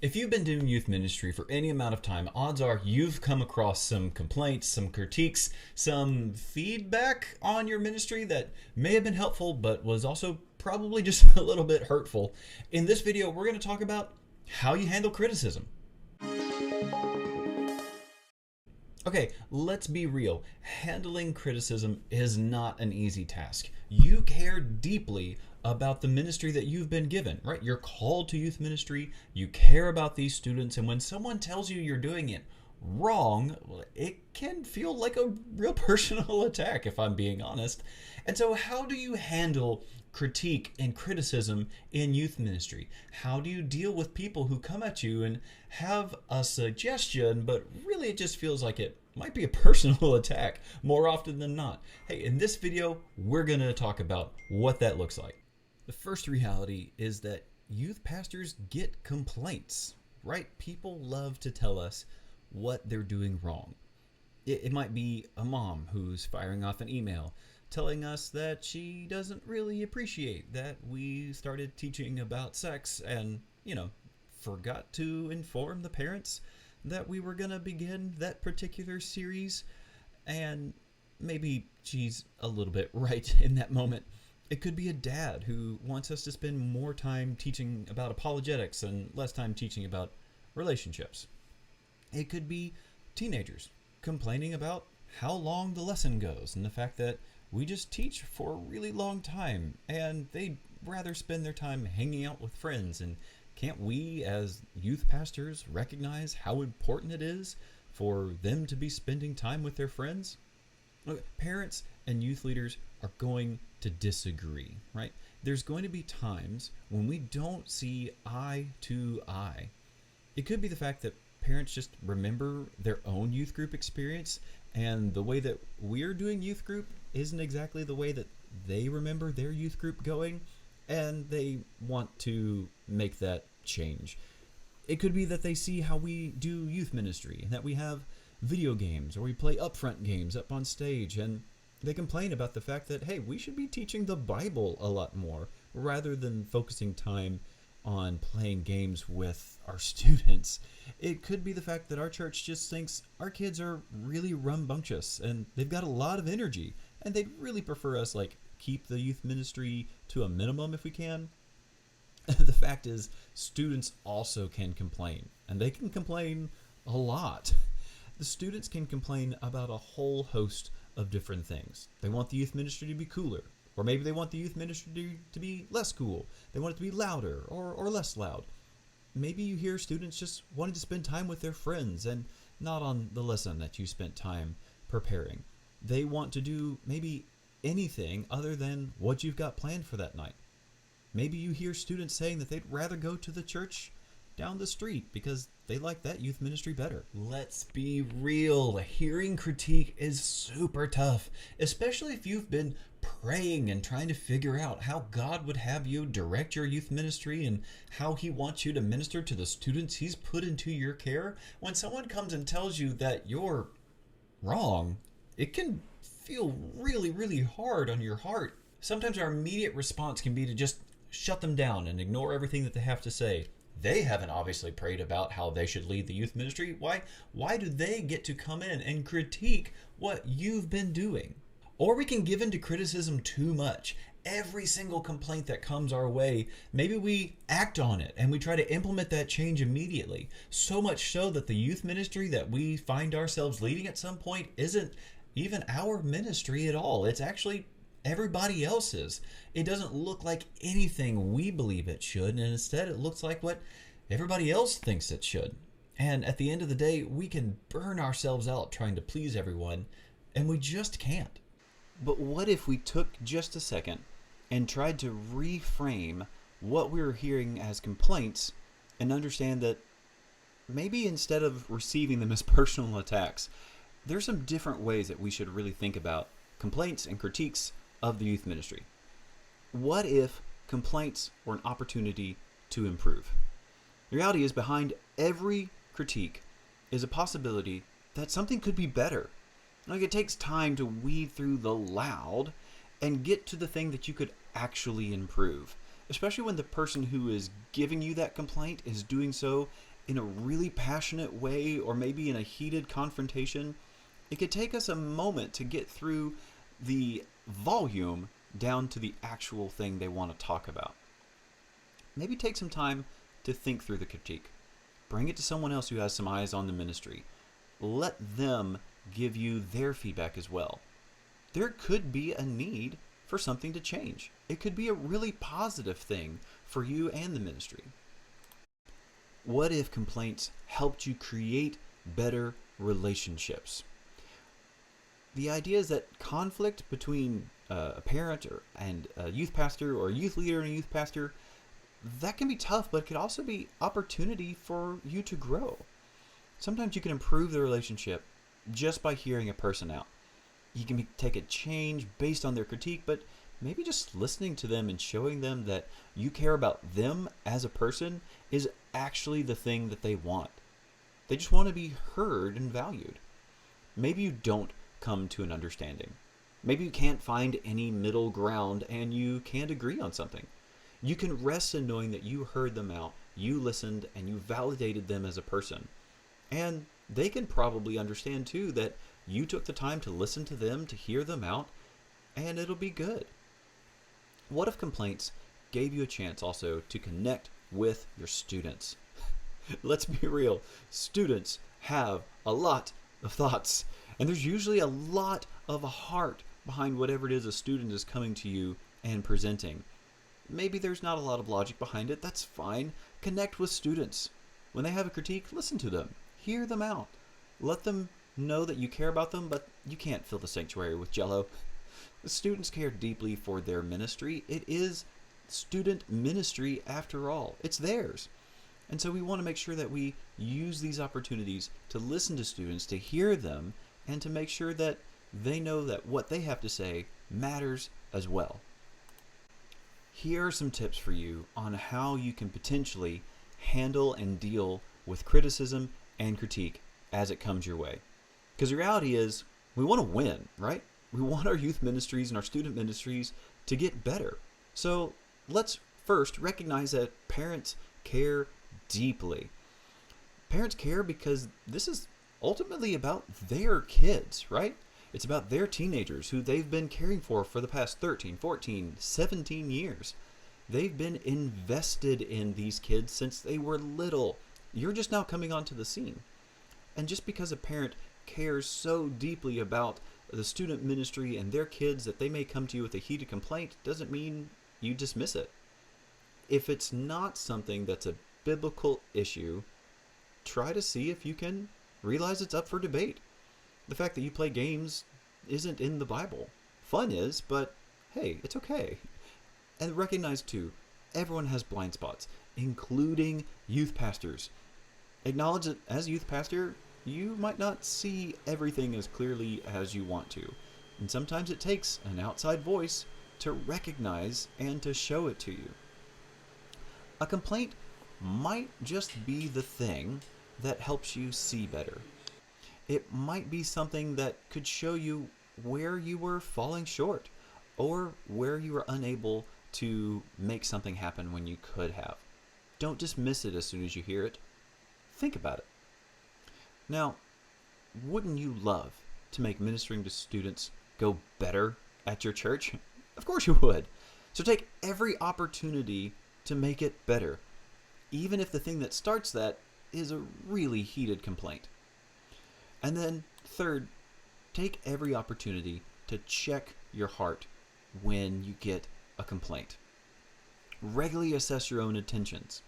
If you've been doing youth ministry for any amount of time, odds are you've come across some complaints, some critiques, some feedback on your ministry that may have been helpful, but was also probably just a little bit hurtful. In this video, we're going to talk about how you handle criticism. Okay, let's be real. Handling criticism is not an easy task. You care deeply about the ministry that you've been given, right? You're called to youth ministry, you care about these students, and when someone tells you you're doing it wrong, well, it can feel like a real personal attack, if I'm being honest. And so how do you handle critique and criticism in youth ministry? How do you deal with people who come at you and have a suggestion, but really it just feels like it might be a personal attack more often than not? Hey, in this video, we're going to talk about what that looks like. The first reality is that youth pastors get complaints, right? People love to tell us what they're doing wrong. It might be a mom who's firing off an email telling us that she doesn't really appreciate that we started teaching about sex and, forgot to inform the parents that we were going to begin that particular series. And maybe she's a little bit right in that moment. It could be a dad who wants us to spend more time teaching about apologetics and less time teaching about relationships. It could be teenagers complaining about how long the lesson goes and the fact that we just teach for a really long time and they'd rather spend their time hanging out with friends. And can't we as youth pastors recognize how important it is for them to be spending time with their friends? Look, parents and youth leaders are going to disagree, right? There's going to be times when we don't see eye to eye. It could be the fact that parents just remember their own youth group experience, and the way that we're doing youth group isn't exactly the way that they remember their youth group going, and they want to make that change. It could be that they see how we do youth ministry, and that we have video games or we play upfront games up on stage, and they complain about the fact that, hey, we should be teaching the Bible a lot more rather than focusing time on playing games with our students. It could be the fact that our church just thinks our kids are really rambunctious and they've got a lot of energy and they'd really prefer us keep the youth ministry to a minimum if we can. The fact is, students also can complain, and they can complain a lot. The students can complain about a whole host of different things. They want the youth ministry to be cooler, or maybe they want the youth ministry to be less cool. They want it to be louder or less loud. Maybe you hear students just wanting to spend time with their friends and not on the lesson that you spent time preparing. They want to do maybe anything other than what you've got planned for that night. Maybe you hear students saying that they'd rather go to the church down the street because they like that youth ministry better. Let's be real. Hearing critique is super tough, especially if you've been praying and trying to figure out how God would have you direct your youth ministry and how he wants you to minister to the students he's put into your care. When someone comes and tells you that you're wrong, it can feel really, really hard on your heart. Sometimes our immediate response can be to just shut them down and ignore everything that they have to say. They haven't obviously prayed about how they should lead the youth ministry. Why do they get to come in and critique what you've been doing? Or we can give in to criticism too much. Every single complaint that comes our way, maybe we act on it and we try to implement that change immediately. So much so that the youth ministry that we find ourselves leading at some point isn't even our ministry at all. It's actually everybody else's. It doesn't look like anything we believe it should, and instead it looks like what everybody else thinks it should. And at the end of the day, we can burn ourselves out trying to please everyone, and we just can't. But what if we took just a second and tried to reframe what we were hearing as complaints and understand that maybe instead of receiving them as personal attacks, there's some different ways that we should really think about complaints and critiques of the youth ministry. What if complaints were an opportunity to improve? The reality is, behind every critique is a possibility that something could be better. It takes time to weed through the loud and get to the thing that you could actually improve, especially when the person who is giving you that complaint is doing so in a really passionate way or maybe in a heated confrontation, it could take us a moment to get through the volume down to the actual thing they want to talk about. Maybe take some time to think through the critique. Bring it to someone else who has some eyes on the ministry. Let them give you their feedback as well. There could be a need for something to change. It could be a really positive thing for you and the ministry. What if complaints helped you create better relationships? The idea is that conflict between a parent and a youth pastor, or a youth leader and a youth pastor, that can be tough, but it could also be opportunity for you to grow. Sometimes you can improve the relationship just by hearing a person out. You can take a change based on their critique, but maybe just listening to them and showing them that you care about them as a person is actually the thing that they want. They just want to be heard and valued. Maybe you don't come to an understanding. Maybe you can't find any middle ground and you can't agree on something. You can rest in knowing that you heard them out, you listened, and you validated them as a person. And they can probably understand too that you took the time to listen to them, to hear them out, and it'll be good. What if complaints gave you a chance also to connect with your students? Let's be real. Students have a lot of thoughts, and there's usually a lot of a heart behind whatever it is a student is coming to you and presenting. Maybe there's not a lot of logic behind it. That's fine. Connect with students. When they have a critique, listen to them. Hear them out. Let them know that you care about them, but you can't fill the sanctuary with jello. The students care deeply for their ministry. It is student ministry after all. It's theirs. And so we want to make sure that we use these opportunities to listen to students, to hear them, and to make sure that they know that what they have to say matters as well. Here are some tips for you on how you can potentially handle and deal with criticism and critique as it comes your way. Because the reality is, we want to win, right? We want our youth ministries and our student ministries to get better. So let's first recognize that parents care deeply. Parents care because this is ultimately about their kids, right? It's about their teenagers who they've been caring for the past 13, 14, 17 years. They've been invested in these kids since they were little. You're just now coming onto the scene. And just because a parent cares so deeply about the student ministry and their kids that they may come to you with a heated complaint doesn't mean you dismiss it. If it's not something that's a biblical issue, try to see if you can realize it's up for debate. The fact that you play games isn't in the Bible. Fun is, but hey, it's okay. And recognize too, everyone has blind spots, including youth pastors. Acknowledge that as a youth pastor, you might not see everything as clearly as you want to. And sometimes it takes an outside voice to recognize and to show it to you. A complaint might just be the thing that helps you see better. It might be something that could show you where you were falling short or where you were unable to make something happen when you could have. Don't dismiss it as soon as you hear it. Think about it. Now, wouldn't you love to make ministering to students go better at your church? Of course you would. So take every opportunity to make it better, even if the thing that starts that is a really heated complaint. And then third, take every opportunity to check your heart when you get a complaint. Regularly assess your own intentions.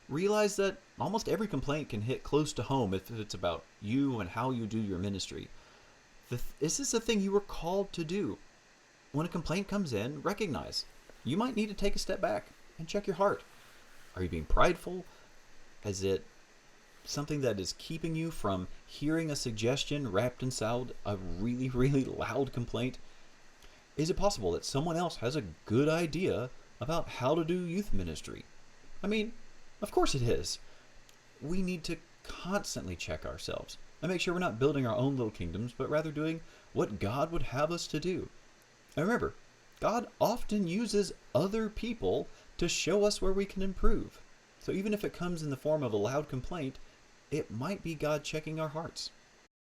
Realize that almost every complaint can hit close to home if it's about you and how you do your ministry. This is the thing you were called to do. When a complaint comes in, recognize you might need to take a step back and check your heart. Are you being prideful? Is it something that is keeping you from hearing a suggestion wrapped inside a really, really loud complaint? Is it possible that someone else has a good idea about how to do youth ministry? I mean, of course it is. We need to constantly check ourselves and make sure we're not building our own little kingdoms, but rather doing what God would have us to do. And remember, God often uses other people to show us where we can improve. So even if it comes in the form of a loud complaint, it might be God checking our hearts.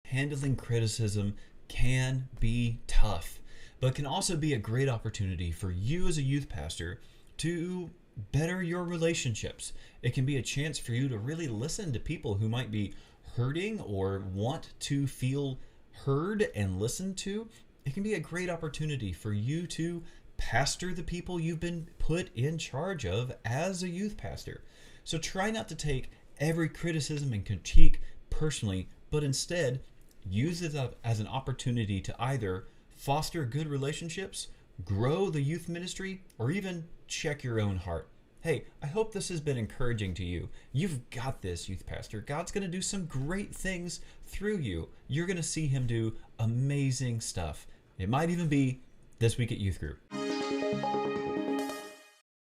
Handling criticism can be tough, but can also be a great opportunity for you as a youth pastor to better your relationships. It can be a chance for you to really listen to people who might be hurting or want to feel heard and listened to. It can be a great opportunity for you to pastor the people you've been put in charge of as a youth pastor. So try not to take every criticism and critique personally, but instead use it as an opportunity to either foster good relationships, grow the youth ministry, or even check your own heart. Hey, I hope this has been encouraging to you. You've got this, youth pastor. God's going to do some great things through you. You're going to see him do amazing stuff. It might even be this week at youth group.